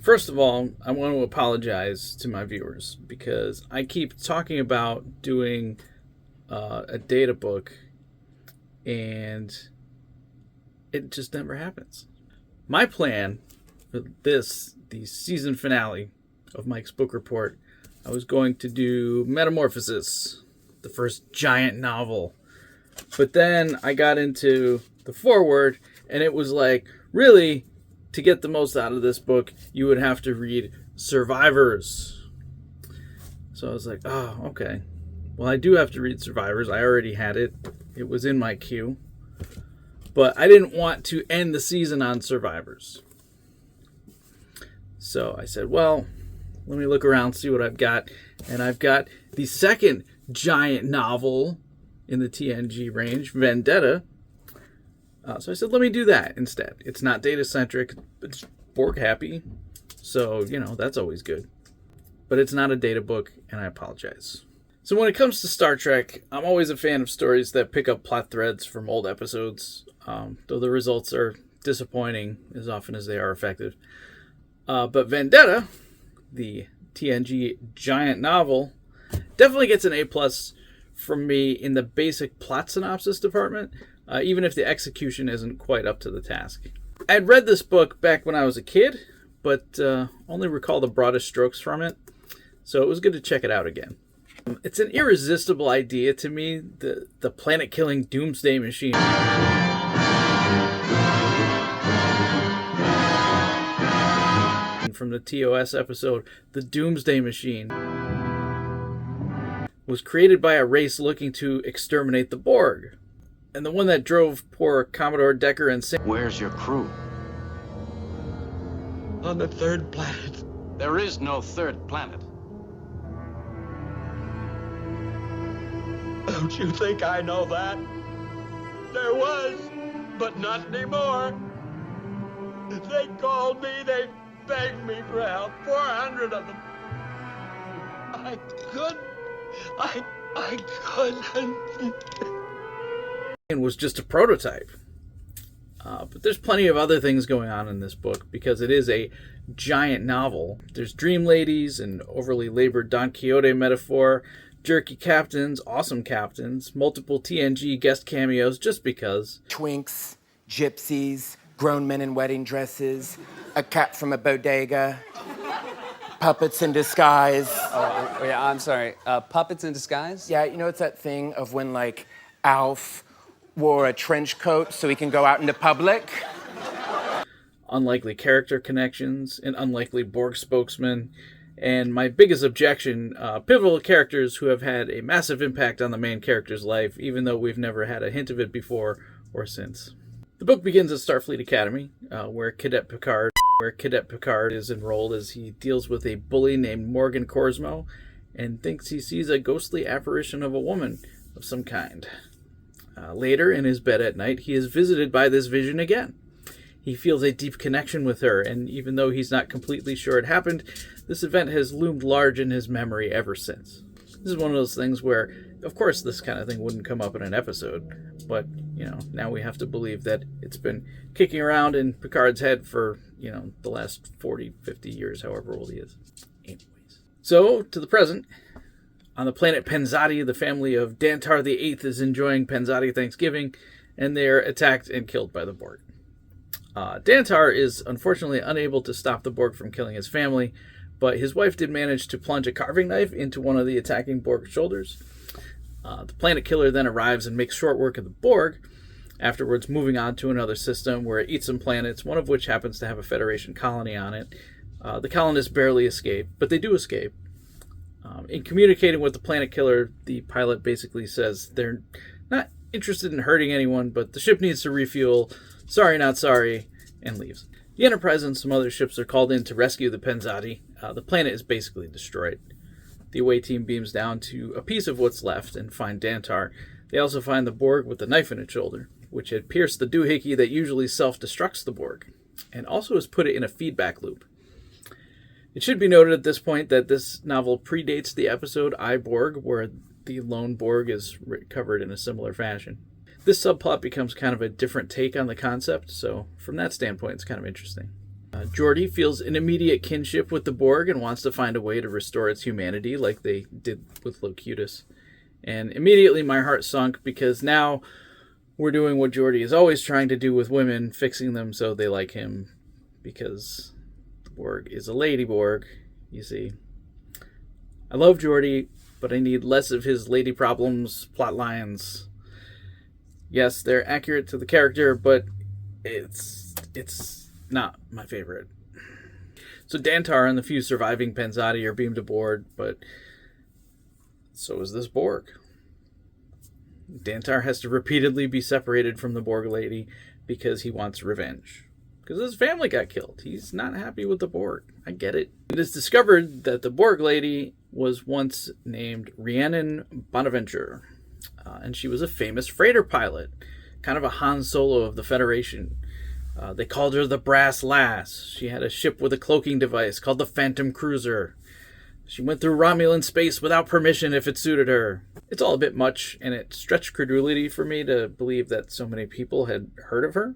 First of all, I want to apologize to my viewers because I keep talking about doing a data book and it just never happens. My plan for the season finale of Mike's book report, I was going to do Metamorphosis, the first giant novel. But then I got into the foreword and it was like, really, to get the most out of this book, you would have to read Survivors. So I was like, oh, okay. Well, I do have to read Survivors. I already had it. It was in my queue. But I didn't want to end the season on Survivors. So I said, well, let me look around, see what I've got. And I've got the second giant novel in the TNG range, Vendetta. So I said, let me do that instead. It's not data-centric. It's Borg happy. So, that's always good. But it's not a data book, and I apologize. So when it comes to Star Trek, I'm always a fan of stories that pick up plot threads from old episodes, though the results are disappointing as often as they are effective. But Vendetta, the TNG giant novel, definitely gets an A+ from me in the basic plot synopsis department, even if the execution isn't quite up to the task. I had read this book back when I was a kid, but only recall the broadest strokes from it, so it was good to check it out again. It's an irresistible idea to me, the planet-killing Doomsday Machine. From the TOS episode, the Doomsday Machine was created by a race looking to exterminate the Borg. And the one that drove poor Commodore Decker insane. Where's your crew? On the third planet. There is no third planet. Don't you think I know that? There was, but not anymore. They called me, they begged me for help, 400 of them. I couldn't. And was just a prototype. But there's plenty of other things going on in this book because it is a giant novel. There's dream ladies, an overly labored Don Quixote metaphor, jerky captains, awesome captains, multiple TNG guest cameos just because. Twinks, gypsies, grown men in wedding dresses, a cat from a bodega, puppets in disguise. Oh, yeah, I'm sorry. Puppets in disguise? Yeah, it's that thing of when, Alf wore a trench coat so he can go out into public. Unlikely character connections, an unlikely Borg spokesman, and my biggest objection, pivotal characters who have had a massive impact on the main character's life, even though we've never had a hint of it before or since. The book begins at Starfleet Academy, where Cadet Picard is enrolled as he deals with a bully named Morgan Korsmo and thinks he sees a ghostly apparition of a woman of some kind. Later, in his bed at night, he is visited by this vision again. He feels a deep connection with her, and even though he's not completely sure it happened, this event has loomed large in his memory ever since. This is one of those things where, of course, this kind of thing wouldn't come up in an episode, but, now we have to believe that it's been kicking around in Picard's head for, the last 40, 50 years, however old he is. Anyways. So, to the present. On the planet Penzati, the family of Dantar VIII is enjoying Penzati Thanksgiving, and they are attacked and killed by the Borg. Dantar is unfortunately unable to stop the Borg from killing his family, but his wife did manage to plunge a carving knife into one of the attacking Borg shoulders. The planet killer then arrives and makes short work of the Borg, afterwards moving on to another system where it eats some planets, one of which happens to have a Federation colony on it. The colonists barely escape, but they do escape. In communicating with the planet killer, the pilot basically says they're not interested in hurting anyone, but the ship needs to refuel, sorry not sorry, and leaves. The Enterprise and some other ships are called in to rescue the Penzati. The planet is basically destroyed. The away team beams down to a piece of what's left and find Dantar. They also find the Borg with a knife in its shoulder, which had pierced the doohickey that usually self-destructs the Borg, and also has put it in a feedback loop. It should be noted at this point that this novel predates the episode I, Borg, where the lone Borg is covered in a similar fashion. This subplot becomes kind of a different take on the concept, so from that standpoint, it's kind of interesting. Geordi feels an immediate kinship with the Borg and wants to find a way to restore its humanity like they did with Locutus. And immediately my heart sunk because now we're doing what Geordi is always trying to do with women, fixing them so they like him because the Borg is a lady Borg, you see. I love Geordi, but I need less of his lady problems, plot lines. Yes, they're accurate to the character, but it's not my favorite. So Dantar and the few surviving Pensati are beamed aboard, but so is this Borg. Dantar has to repeatedly be separated from the Borg lady because he wants revenge. Because his family got killed. He's not happy with the Borg. I get it. It is discovered that the Borg lady was once named Rhiannon Bonaventure. And she was a famous freighter pilot. Kind of a Han Solo of the Federation. They called her the Brass Lass. She had a ship with a cloaking device called the Phantom Cruiser. She went through Romulan space without permission if it suited her. It's all a bit much, and it stretched credulity for me to believe that so many people had heard of her.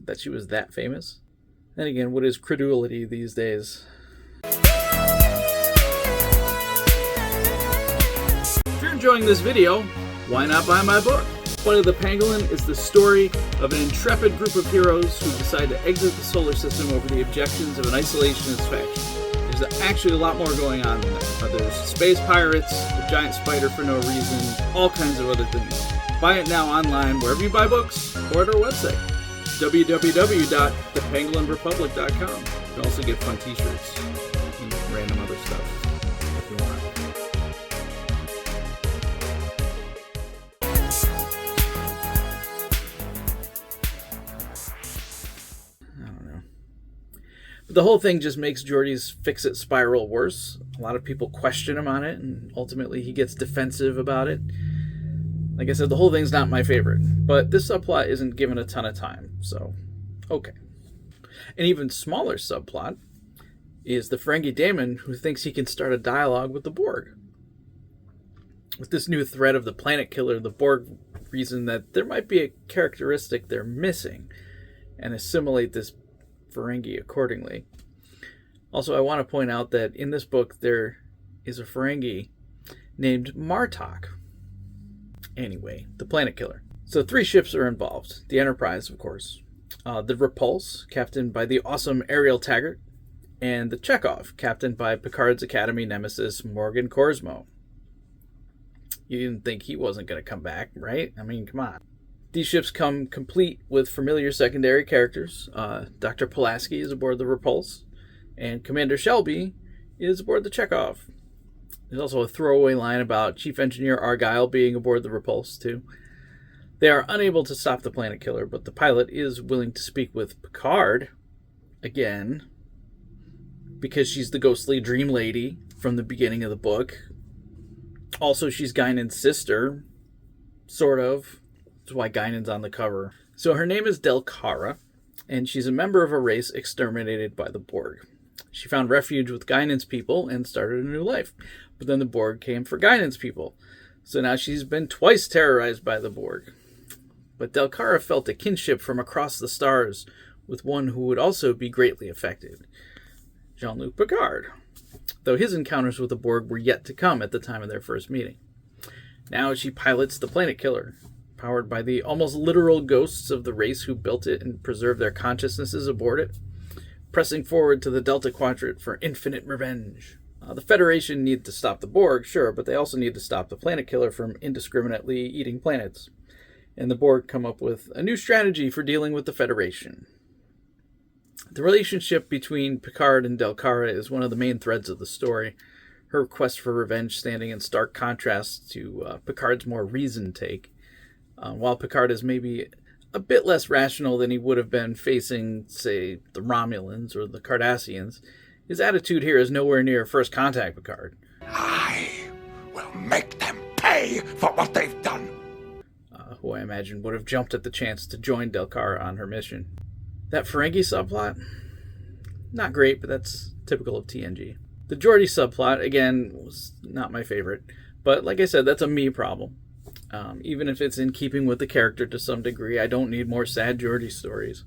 That she was that famous. Then again, what is credulity these days? If you're enjoying this video, why not buy my book? Flight of the Pangolin is the story of an intrepid group of heroes who decide to exit the solar system over the objections of an isolationist faction. There's actually a lot more going on than that. There's space pirates, a giant spider for no reason, all kinds of other things. Buy it now online wherever you buy books or at our website, www.thepangolinrepublic.com. You can also get fun t-shirts and random other stuff if you want. I don't know. But the whole thing just makes Geordi's fix-it spiral worse. A lot of people question him on it, and ultimately he gets defensive about it. Like I said, the whole thing's not my favorite, but this subplot isn't given a ton of time, so okay. An even smaller subplot is the Ferengi daemon who thinks he can start a dialogue with the Borg. With this new threat of the planet killer, the Borg reason that there might be a characteristic they're missing and assimilate this Ferengi accordingly. Also, I want to point out that in this book there is a Ferengi named Martok. Anyway, the planet killer. So 3 ships are involved. The Enterprise, of course. The Repulse, captained by the awesome Ariel Taggart. And the Chekhov, captained by Picard's Academy nemesis, Morgan Korsmo. You didn't think he wasn't going to come back, right? I mean, come on. These ships come complete with familiar secondary characters. Dr. Pulaski is aboard the Repulse. And Commander Shelby is aboard the Chekhov. There's also a throwaway line about Chief Engineer Argyle being aboard the Repulse, too. They are unable to stop the planet killer, but the pilot is willing to speak with Picard, again, because she's the ghostly dream lady from the beginning of the book. Also, she's Guinan's sister, sort of. That's why Guinan's on the cover. So her name is Delcara, and she's a member of a race exterminated by the Borg. She found refuge with Guinan's people and started a new life. But then the Borg came for Guinan's people. So now she's been twice terrorized by the Borg. But Delcara felt a kinship from across the stars with one who would also be greatly affected. Jean-Luc Picard. Though his encounters with the Borg were yet to come at the time of their first meeting. Now she pilots the planet killer, powered by the almost literal ghosts of the race who built it and preserved their consciousnesses aboard it, pressing forward to the Delta Quadrant for infinite revenge. The Federation need to stop the Borg, sure, but they also need to stop the planet killer from indiscriminately eating planets. And the Borg come up with a new strategy for dealing with the Federation. The relationship between Picard and Delcara is one of the main threads of the story, her quest for revenge standing in stark contrast to Picard's more reasoned take. While Picard is maybe a bit less rational than he would have been facing, say, the Romulans or the Cardassians, his attitude here is nowhere near First Contact Picard. I will make them pay for what they've done. Who I imagine would have jumped at the chance to join Delcara on her mission. That Ferengi subplot? Not great, but that's typical of TNG. The Geordi subplot, again, was not my favorite. But like I said, that's a me problem. Even if it's in keeping with the character to some degree, I don't need more sad Geordi stories.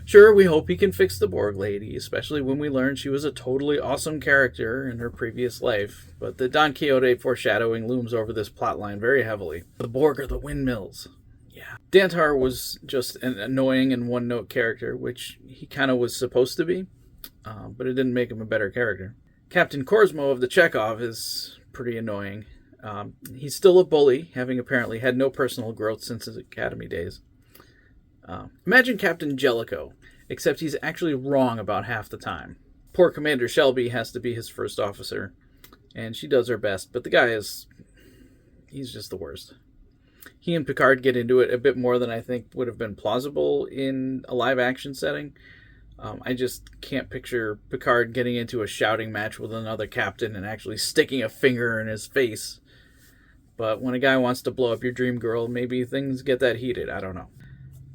Sure, we hope he can fix the Borg lady, especially when we learn she was a totally awesome character in her previous life, but the Don Quixote foreshadowing looms over this plotline very heavily. The Borg are the windmills. Yeah. Dantar was just an annoying and one-note character, which he kind of was supposed to be, but it didn't make him a better character. Captain Korsmo of the Chekhov is pretty annoying. He's still a bully, having apparently had no personal growth since his academy days. Imagine Captain Jellicoe, except he's actually wrong about half the time. Poor Commander Shelby has to be his first officer, and she does her best, but the guy he's just the worst. He and Picard get into it a bit more than I think would have been plausible in a live-action setting. I just can't picture Picard getting into a shouting match with another captain and actually sticking a finger in his face. But when a guy wants to blow up your dream girl, maybe things get that heated. I don't know.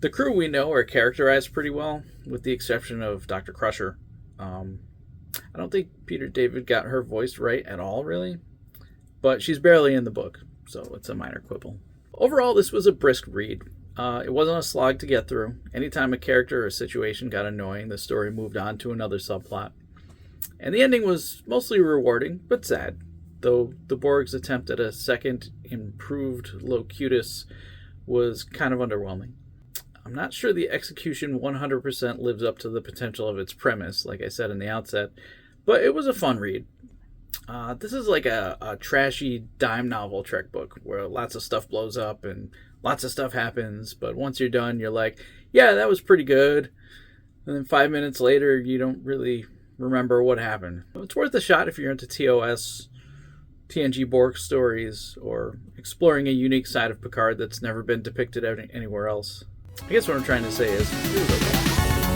The crew we know are characterized pretty well, with the exception of Dr. Crusher. I don't think Peter David got her voice right at all, really. But she's barely in the book, so it's a minor quibble. Overall, this was a brisk read. It wasn't a slog to get through. Anytime a character or situation got annoying, the story moved on to another subplot. And the ending was mostly rewarding, but sad, though the Borg's attempt at a second, improved Locutus was kind of underwhelming. I'm not sure the execution 100% lives up to the potential of its premise, like I said in the outset, but it was a fun read. This is like a trashy dime novel Trek book, where lots of stuff blows up and lots of stuff happens, but once you're done, you're like, yeah, that was pretty good. And then 5 minutes later, you don't really remember what happened. It's worth a shot if you're into TOS, TNG Borg stories, or exploring a unique side of Picard that's never been depicted anywhere else. I guess what I'm trying to say is, it was okay.